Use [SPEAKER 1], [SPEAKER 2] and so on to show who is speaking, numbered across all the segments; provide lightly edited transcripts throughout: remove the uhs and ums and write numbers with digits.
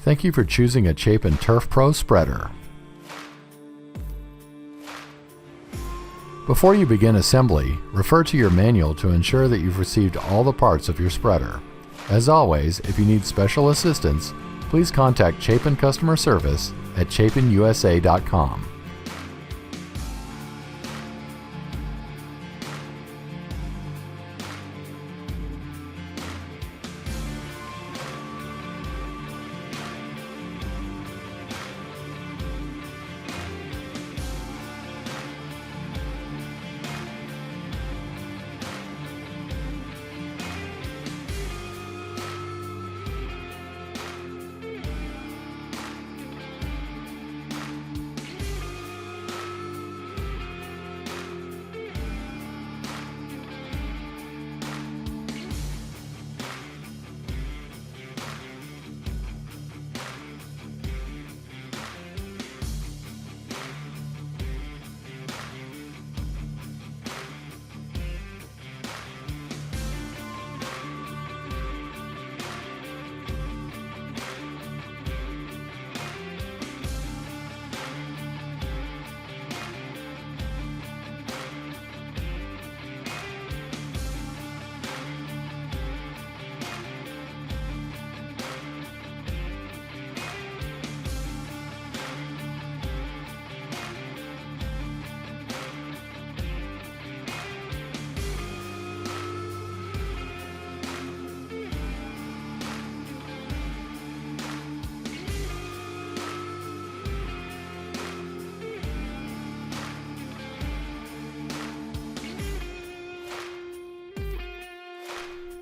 [SPEAKER 1] Thank you for choosing a Chapin TurfPro spreader. Before you begin assembly, refer to your manual to ensure that you've received all the parts of your spreader. As always, if you need special assistance, please contact Chapin Customer Service at chapinusa.com.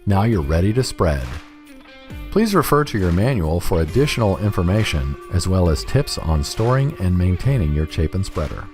[SPEAKER 1] Now you're ready to spread. Please refer to your manual for additional information as well as tips on storing and maintaining your Chapin spreader.